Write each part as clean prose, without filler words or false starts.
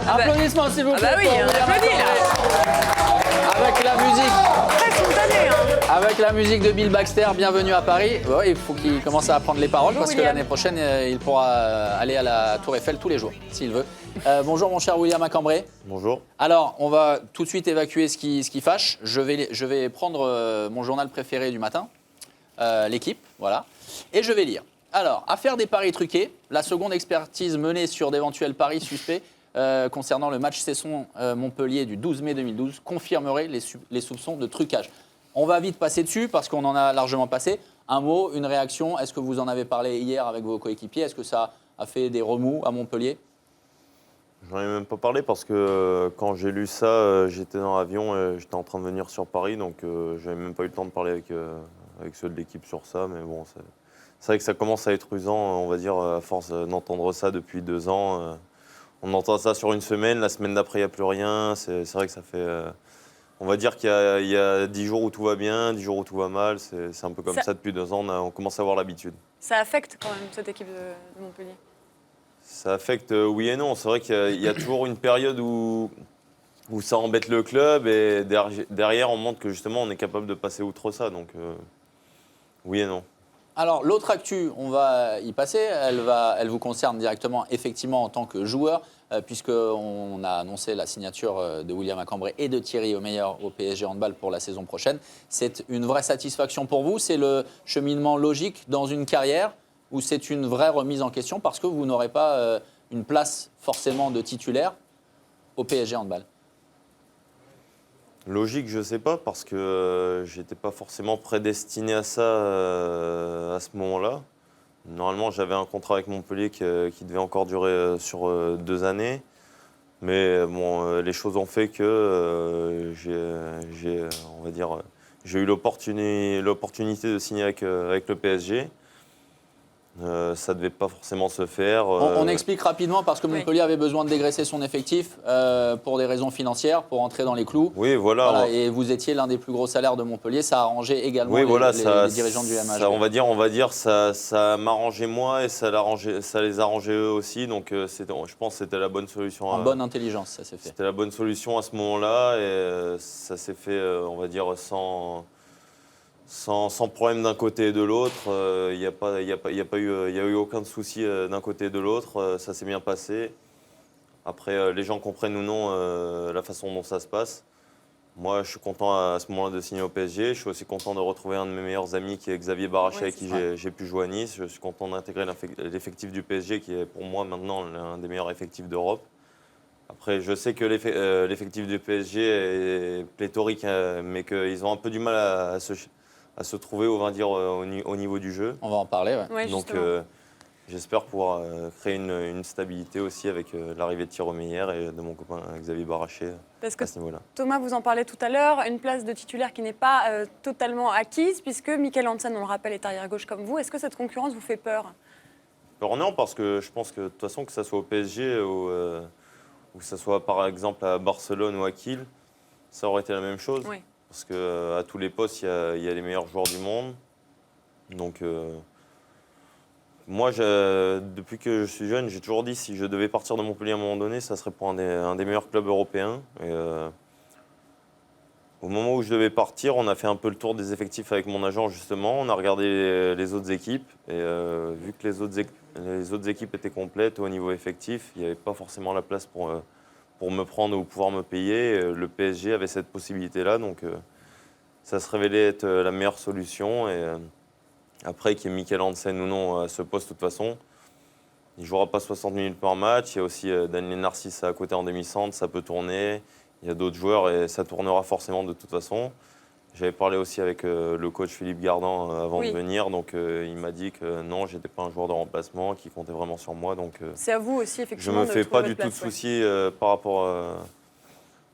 Applaudissements s'il vous plaît. bah oui, pour on William applaudit, Macambré. Avec la musique. Très spontané, hein. Avec la musique de Bill Baxter, bienvenue à Paris. Ouais, il faut qu'il commence à apprendre les paroles Bonjour, parce que William. l'année prochaine, il pourra aller à la Tour Eiffel tous les jours, s'il veut. Bonjour mon cher William Macambré. Bonjour. Alors, on va tout de suite évacuer ce qui fâche. Je vais prendre mon journal préféré du matin, l'équipe, voilà, et je vais lire. Alors, affaire des paris truqués, la seconde expertise menée sur d'éventuels paris suspects concernant le match Cesson-Montpellier du 12 mai 2012 confirmerait les soupçons de trucage. On va vite passer dessus parce qu'on en a largement passé. Un mot, une réaction. Est-ce que vous en avez parlé hier avec vos coéquipiers? Est-ce que ça a fait des remous à Montpellier? J'en ai même pas parlé parce que quand j'ai lu ça, j'étais dans l'avion, j'étais en train de venir sur Paris, donc j'avais même pas eu le temps de parler avec ceux de l'équipe sur ça. Mais bon, c'est vrai que ça commence à être usant, on va dire, à force d'entendre ça depuis 2 ans. On entend ça sur une semaine, la semaine d'après, il n'y a plus rien. C'est vrai que ça fait... on va dire qu'il y a 10 jours où tout va bien, 10 jours où tout va mal. C'est un peu comme ça depuis 2 ans, on commence à avoir l'habitude. Ça affecte quand même cette équipe de Montpellier. Ça affecte oui et non. C'est vrai qu'il y a toujours une période où ça embête le club et derrière, on montre que justement, on est capable de passer outre ça. Donc, oui et non. Alors, l'autre actu, on va y passer. Elle vous concerne directement, effectivement, en tant que joueur, puisqu'on a annoncé la signature de William Macambré et de Thierry Omeyer au PSG Handball pour la saison prochaine. C'est une vraie satisfaction pour vous? C'est le cheminement logique dans une carrière ou c'est une vraie remise en question parce que vous n'aurez pas une place forcément de titulaire au PSG Handball? Logique, je ne sais pas, parce que je n'étais pas forcément prédestiné à ça à ce moment-là. Normalement, j'avais un contrat avec Montpellier qui devait encore durer sur 2 années. Mais bon, les choses ont fait que on va dire, j'ai eu l'opportunité de signer avec le PSG. Ça ne devait pas forcément se faire. On explique rapidement parce que Montpellier avait besoin de dégraisser son effectif pour des raisons financières, pour entrer dans les clous. Oui, voilà. Et vous étiez l'un des plus gros salaires de Montpellier. Ça a arrangé également oui, voilà, les dirigeants du MHB. On va dire ça m'arrangeait moi et ça les arrangeait eux aussi. Donc je pense que c'était la bonne solution. En bonne intelligence, ça s'est fait. C'était la bonne solution à ce moment-là et ça s'est fait, on va dire, sans problème d'un côté et de l'autre. Il n'y a eu aucun souci d'un côté et de l'autre. Ça s'est bien passé. Après, les gens comprennent ou non la façon dont ça se passe. Moi, je suis content à ce moment-là de signer au PSG. Je suis aussi content de retrouver un de mes meilleurs amis qui est Xavier Baraché, avec qui j'ai pu jouer à Nice. Je suis content d'intégrer l'effectif du PSG qui est pour moi maintenant l'un des meilleurs effectifs d'Europe. Après, je sais que l'effectif du PSG est pléthorique, mais qu'ils ont un peu du mal à se trouver, on va dire, au niveau du jeu. On va en parler, ouais. Ouais, Donc, j'espère pouvoir créer une stabilité aussi avec l'arrivée de Thierry Omeyer et de mon copain Xavier Baraché à ce niveau-là. Thomas, vous en parlez tout à l'heure, une place de titulaire qui n'est pas totalement acquise, puisque Mikkel Hansen, on le rappelle, est arrière-gauche comme vous. Est-ce que cette concurrence vous fait peur? Alors non, parce que je pense que de toute façon, que ça soit au PSG ou que ça soit par exemple à Barcelone ou à Kiel, ça aurait été la même chose. Oui. Parce qu'à tous les postes, il y a les meilleurs joueurs du monde. Donc, moi, depuis que je suis jeune, j'ai toujours dit si je devais partir de Montpellier à un moment donné, ça serait pour un des meilleurs clubs européens. Et, au moment où je devais partir, on a fait un peu le tour des effectifs avec mon agent, justement. On a regardé les autres équipes. Et vu que les autres équipes étaient complètes au niveau effectif, il n'y avait pas forcément la place pour me prendre ou pouvoir me payer. Le PSG avait cette possibilité-là, donc ça se révélait être la meilleure solution. Et après, qu'il y ait Mikkel Hansen ou non à ce poste, de toute façon, il ne jouera pas 60 minutes par match. Il y a aussi Daniel Narcisse à côté en demi-centre, ça peut tourner. Il y a d'autres joueurs et ça tournera forcément de toute façon. J'avais parlé aussi avec le coach Philippe Gardan avant de venir, donc il m'a dit que non, je n'étais pas un joueur de remplacement, qui comptait vraiment sur moi. C'est à vous aussi, effectivement. Je ne me fais pas du tout de soucis par rapport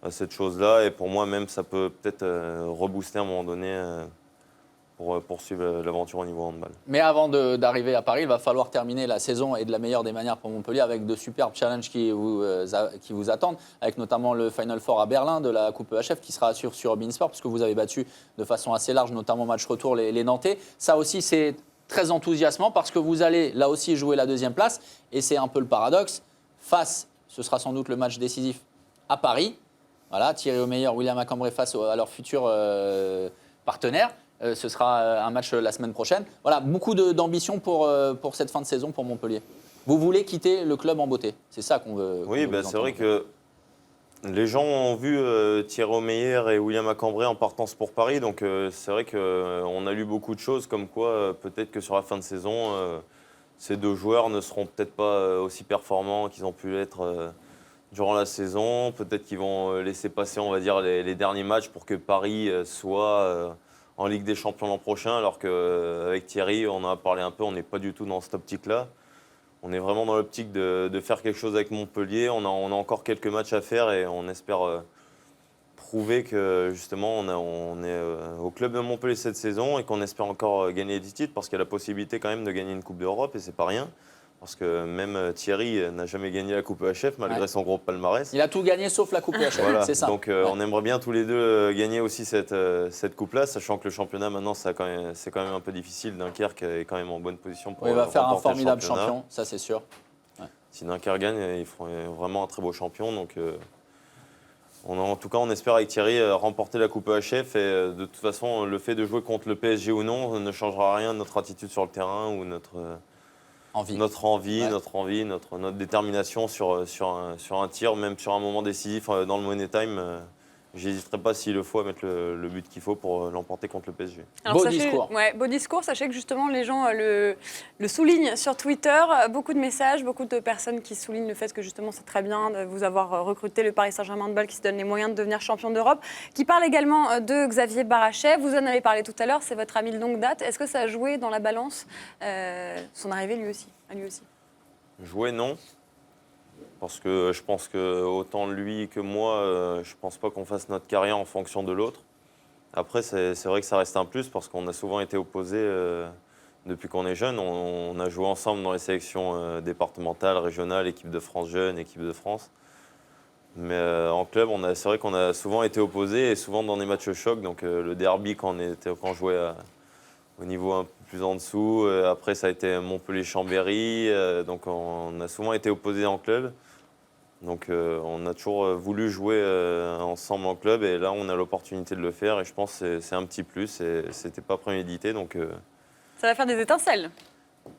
à cette chose-là. Et pour moi, même, ça peut peut-être rebooster à un moment donné pour poursuivre l'aventure au niveau handball. Mais avant d'arriver à Paris, il va falloir terminer la saison et de la meilleure des manières pour Montpellier avec de superbes challenges qui vous attendent, avec notamment le Final Four à Berlin de la Coupe EHF qui sera sur Beansport, puisque vous avez battu de façon assez large, notamment match retour, les Nantais. Ça aussi, c'est très enthousiasmant parce que vous allez là aussi jouer la 2e place et c'est un peu le paradoxe face ce sera sans doute le match décisif à Paris. Voilà, Thierry Omeyer, William Macambré face à leurs futurs partenaires. Ce sera un match la semaine prochaine. Voilà, beaucoup d'ambition pour cette fin de saison pour Montpellier. Vous voulez quitter le club en beauté, c'est ça qu'on veut. Oui, c'est vrai que les gens ont vu Thierry Omeyer et William Macambré en partance pour Paris. Donc c'est vrai qu'on a lu beaucoup de choses comme quoi peut-être que sur la fin de saison, ces deux joueurs ne seront peut-être pas aussi performants qu'ils ont pu l'être durant la saison. Peut-être qu'ils vont laisser passer, on va dire, les derniers matchs pour que Paris soit en Ligue des Champions l'an prochain. Alors qu'avec Thierry, on en a parlé un peu, on n'est pas du tout dans cette optique-là. On est vraiment dans l'optique de faire quelque chose avec Montpellier. On a encore quelques matchs à faire et on espère prouver que justement on est au club de Montpellier cette saison et qu'on espère encore gagner des titres parce qu'il y a la possibilité quand même de gagner une Coupe d'Europe et c'est pas rien. Parce que même Thierry n'a jamais gagné la Coupe EHF malgré son gros palmarès. Il a tout gagné sauf la Coupe EHF, voilà. C'est ça. Donc on aimerait bien tous les deux gagner aussi cette Coupe-là, sachant que le championnat maintenant c'est quand même un peu difficile. Dunkerque est quand même en bonne position pour il va faire un remporter le formidable championnat. champion, ça c'est sûr. Ouais. Si Dunkerque gagne, ils feront vraiment un très beau champion. Donc en tout cas, on espère avec Thierry remporter la Coupe EHF. Et de toute façon, le fait de jouer contre le PSG ou non ne changera rien de notre attitude sur le terrain ou notre envie, notre détermination sur un tir, même sur un moment décisif dans le Money Time. J'hésiterai pas s'il le faut à mettre le but qu'il faut pour l'emporter contre le PSG. Alors, Beau discours. Ouais, beau discours. Sachez que justement les gens le soulignent sur Twitter. Beaucoup de messages, beaucoup de personnes qui soulignent le fait que justement c'est très bien de vous avoir recruté le Paris Saint-Germain de Bâle qui se donne les moyens de devenir champion d'Europe. Qui parle également de Xavier Barrachet. Vous en avez parlé tout à l'heure, c'est votre ami de longue date. Est-ce que ça a joué dans la balance son arrivée à lui aussi Jouer, non. Parce que je pense que autant lui que moi, je ne pense pas qu'on fasse notre carrière en fonction de l'autre. Après, c'est vrai que ça reste un plus parce qu'on a souvent été opposés depuis qu'on est jeune. On a joué ensemble dans les sélections départementales, régionales, équipe de France jeune, équipe de France. Mais en club, c'est vrai qu'on a souvent été opposés et souvent dans des matchs chocs. Donc le derby quand on jouait au niveau un peu plus en dessous. Après, ça a été Montpellier-Chambéry. Donc on a souvent été opposés en club. Donc on a toujours voulu jouer ensemble en club et là on a l'opportunité de le faire et je pense que c'est un petit plus et c'était pas prémédité donc ça va faire des étincelles.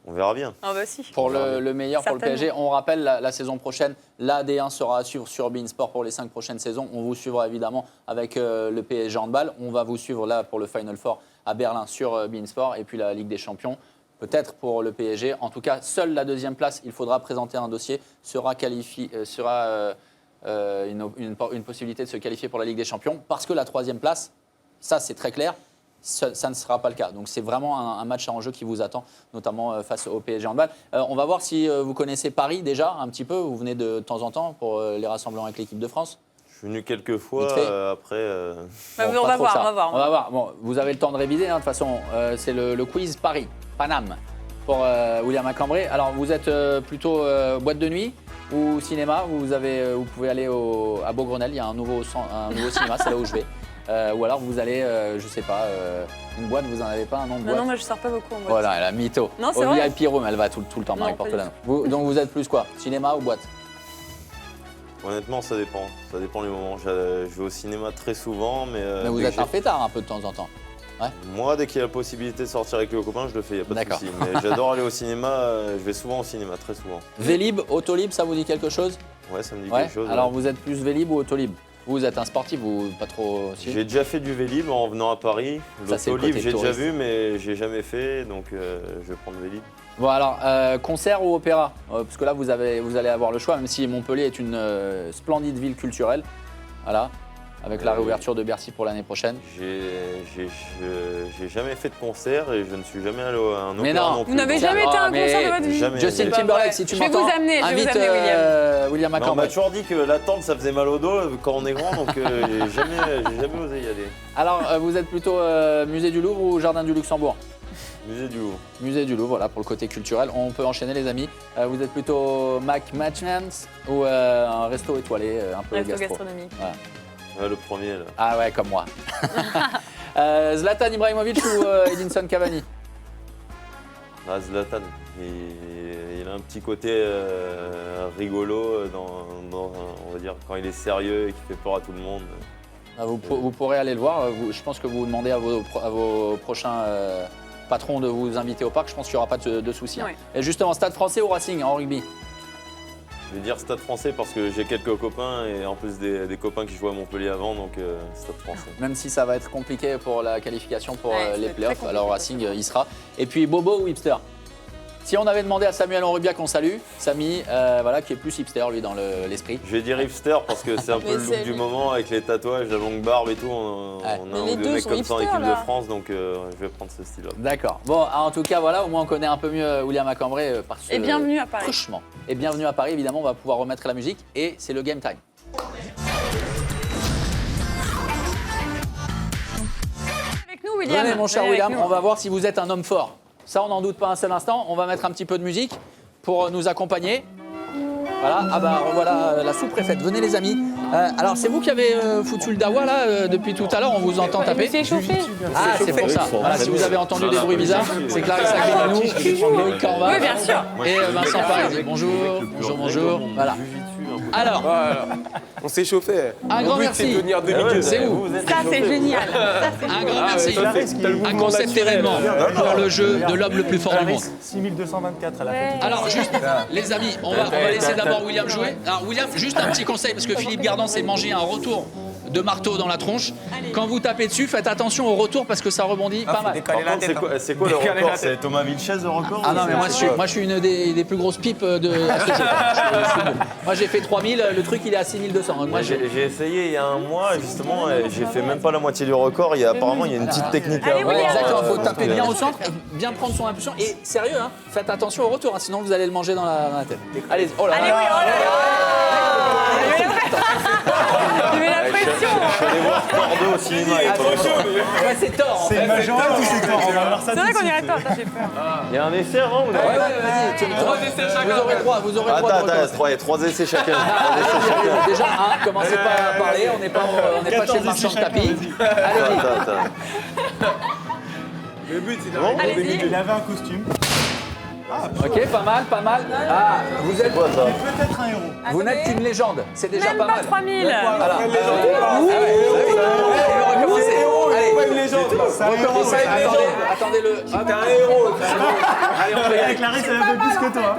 On verra bien. Ah bah si. Pour le meilleur pour le Certainement. PSG. On rappelle la saison prochaine, la D1 sera à suivre sur beIN Sport pour les 5 prochaines saisons. On vous suivra évidemment avec le PSG Handball. On va vous suivre là pour le Final Four à Berlin sur beIN Sport et puis la Ligue des Champions. Peut-être pour le PSG. En tout cas, seule la deuxième place, il faudra présenter un dossier, sera une possibilité de se qualifier pour la Ligue des Champions. Parce que la troisième place, ça c'est très clair, ça ne sera pas le cas. Donc c'est vraiment un match à enjeu qui vous attend, notamment face au PSG Handball. On va voir si vous connaissez Paris déjà un petit peu. Vous venez de temps en temps pour les rassemblements avec l'équipe de France. Je suis venu quelques fois, après... Bon, on va voir. Bon, vous avez le temps de réviser, de toute façon. C'est le quiz Paris, Paname, pour William Macambré. Alors, vous êtes plutôt boîte de nuit ou cinéma. Vous pouvez aller à Beaugrenelle, il y a un nouveau cinéma, c'est là où je vais. Ou alors, vous allez, je sais pas, une boîte, vous n'en avez pas un nom de boîte? Non, moi je sors pas beaucoup en boîte. Voilà, elle a mytho. Non, c'est au vrai. VIP Room, elle va tout le temps, Marie Non, pas Portolano. Donc, vous êtes plus quoi? Cinéma ou boîte? Honnêtement, ça dépend. Ça dépend les moments. Je vais au cinéma très souvent, mais vous êtes un fêtard un peu de temps en temps. Ouais. Moi, dès qu'il y a la possibilité de sortir avec les copains, je le fais, il n'y a pas de D'accord. souci. Mais j'adore aller au cinéma, je vais souvent au cinéma, très souvent. Vélib, Autolib, ça vous dit quelque chose? Ouais, ça me dit quelque chose. Alors ouais. vous êtes plus Vélib ou Autolib? Vous êtes un sportif ou pas trop aussi? J'ai déjà fait du Vélib en venant à Paris. Ça, c'est le L'autolib, côté j'ai déjà touriste. vu, mais j'ai jamais fait, donc je vais prendre Vélib. Bon alors, concert ou opéra? Parce que là vous allez avoir le choix, même si Montpellier est une splendide ville culturelle. Voilà, avec la réouverture de Bercy pour l'année prochaine. J'ai jamais fait de concert et je ne suis jamais allé à un Mais opéra non. non plus. Vous n'avez donc, jamais été à un mais concert de votre vie? jamais. Justin C'est pas Timberlake, vrai. si tu Je vais m'entends, vous amener, invite William Non, on Macambré. m'a toujours dit que l'attente ça faisait mal au dos quand on est grand, donc j'ai jamais osé y aller. Alors, vous êtes plutôt musée du Louvre ou jardin du Luxembourg? Musée du Louvre. Musée du Louvre, voilà, pour le côté culturel. On peut enchaîner les amis. Vous êtes plutôt McManus ou un resto étoilé, un peu Resto gastro? gastronomique. Voilà. Ouais, le premier là. Ah ouais, comme moi. Zlatan Ibrahimovic ou Edinson Cavani? Zlatan. Il a un petit côté rigolo, on va dire, quand il est sérieux et qu'il fait peur à tout le monde. Vous pourrez aller le voir. Je pense que vous demandez à vos prochains patrons de vous inviter au parc. Je pense qu'il n'y aura pas de soucis. Oui. Et justement, Stade Français ou Racing en rugby? Je vais dire Stade Français parce que j'ai quelques copains et en plus des copains qui jouaient à Montpellier avant, donc Stade Français. Même si ça va être compliqué pour la qualification pour Ouais, les c'est playoffs, très alors compliqué. Racing y sera. Et puis Bobo ou hipster? Si on avait demandé à Samuel Enrubia qu'on salue, Samy, voilà, qui est plus hipster lui dans l'esprit. Je vais dire hipster parce que c'est un peu le look du moment avec les tatouages, la longue barbe et tout. On a Mais un les ou deux deux mecs sont comme ça en hipsters, équipe là. de France, donc je vais prendre ce style-là. D'accord. Bon, en tout cas, voilà, au moins on connaît un peu mieux William Acambray par ce Et bienvenue à Paris. truchement. Et bienvenue à Paris, évidemment, on va pouvoir remettre la musique et c'est le game time. Avec nous, William. Venez, mon cher Venez avec William, nous. on va voir si vous êtes un homme fort. Ça, on n'en doute pas un seul instant. On va mettre un petit peu de musique pour nous accompagner. Voilà, ah bah revoilà la sous-préfète. Venez les amis. Alors c'est vous qui avez foutu le dawa là depuis tout à l'heure, on vous entend taper. C'est chauffé. Ah c'est pour ça. Voilà, si vous avez entendu des bruits bizarres, c'est Clarissa Guéninou, Loïc Corva Oui, bien sûr. et Vincent Parisi. Bonjour, bonjour. Voilà. Alors, On s'est chauffé. un grand Le but, merci. c'est de devenir demi-dieu. C'est où? Ça, c'est génial. Ça, c'est Un grand merci. T'as le Un mouvement concept naturel. événement pour le jeu de l'homme le plus fort du monde. 6224 à la fin. Ouais. Alors juste, les amis, on va laisser d'abord William jouer. Alors William, juste un petit conseil, parce que Philippe Gardan s'est mangé un retour de marteau dans la tronche. Quand vous tapez dessus, faites attention au retour parce que ça rebondit pas mal. Par contre, c'est quoi le record? C'est Thomas Vilches le record? Ah non, mais moi je suis une des plus grosses pipes à ce jeu. Je suis bon. Moi j'ai fait 3000, le truc il est à 6200. Donc moi J'ai essayé il y a un mois, justement, et j'ai fait même pas la moitié du record. Apparemment, il y a une petite technique à Allez, avoir. William. Exactement, il faut taper bien au centre, bien prendre son impulsion. Et sérieux, hein, faites attention au retour, hein, sinon vous allez le manger dans la tête. Allez, oh là Allez, là. oui, oh là là. Il met la pression. Je suis allé voir Bordeaux au cinéma. et tout. Ouais, c'est tort. En fait. C'est majorette ou c'est tort? On va voir ça C'est tout vrai de qu'on suite. irait tort, j'ai peur. Il y a un essai avant ou non? Ouais, vas-y, vous aurez droit, vous aurez droit. Attends, de recommencer. il y a 3 essais chacun. 3 essais chacun. Déjà, commencez pas à parler, on n'est pas chez le marchand de tapis. Allez-y. Attends. Le but, c'est Bon, d'arriver Allez-y. Il avait un costume. Ok, pas mal, pas mal. Ah, vous êtes quoi ça? Peut-être un héros. vous n'êtes qu'une légende, c'est déjà Même pas pas mal. 3000. Voilà. Une légende. Il va recommencer. Allez, Pas une légende. recommencez. Attendez-le. T'es un héros. Allez, on fait. Avec Clarisse, elle a fait plus que toi.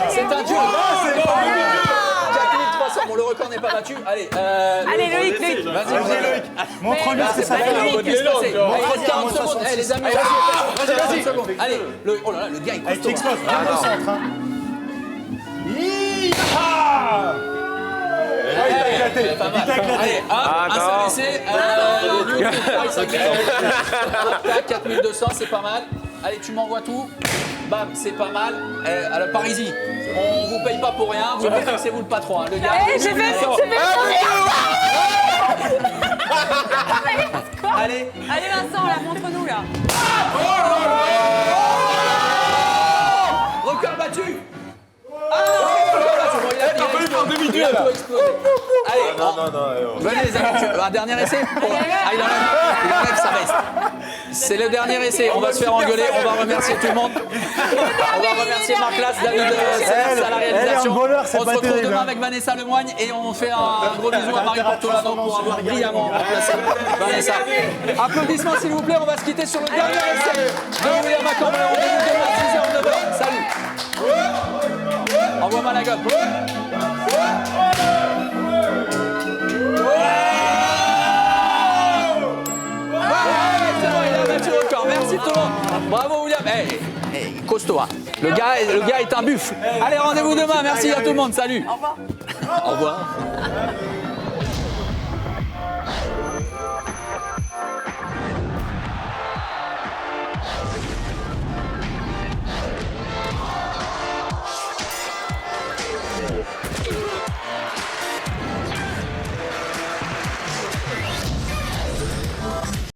C'est un duo. 4300. Bon, le record n'est pas battu. Allez, Allez, Loïc, Loïc. vas-y, Loïc. Montre-lui Là, ce que c'est ça pas fait. Loïc, laisse passer. Il reste 40 secondes. Allez, les amis, vas-y, 40 secondes. Allez, oh là là, le gars est Avec costaud. l'expose, bien au centre. Hein. Il t'a éclaté. Pas mal. Il t'a éclaté. Allez, un seul essai. Le Newton Paris Saint-Germain. 4200, c'est pas mal. Allez, tu m'envoies tout. Bam, c'est pas mal. Alors, Parisi, on vous paye pas pour rien. Vous dites que c'est vous le patron. Hein. Le gars. Allez, j'ai fait Allez. Allez, Vincent, là, montre-nous, là. Record battu. Ah non, record battu. Bon, il a explosé. Il a tout explosé. Allez, Non. venez les amis, un dernier essai. Ah, il enlève sa veste. C'est le dernier essai. On va se faire engueuler. On va remercier tout le monde. On va remercier Marc Lass, David Sénès à la réalisation. handballeur, On c'est se pas retrouve terrible, demain hein. avec Vanessa Lemoigne et on fait un gros bisou à Marie Portolano pour avoir brillamment remplacé Vanessa. Applaudissements s'il vous plaît. On va se quitter sur le dernier essai de William Acambray. Rendez-vous demain à 6h, 9h. Salut. Envoie-moi la gomme. C'est bon, il a battu le record. Merci tout le monde. Bravo William. Costaud. Hein. Le gars est un buffle. Allez, rendez-vous demain. Merci à tout le monde. Salut. Au revoir. Au revoir.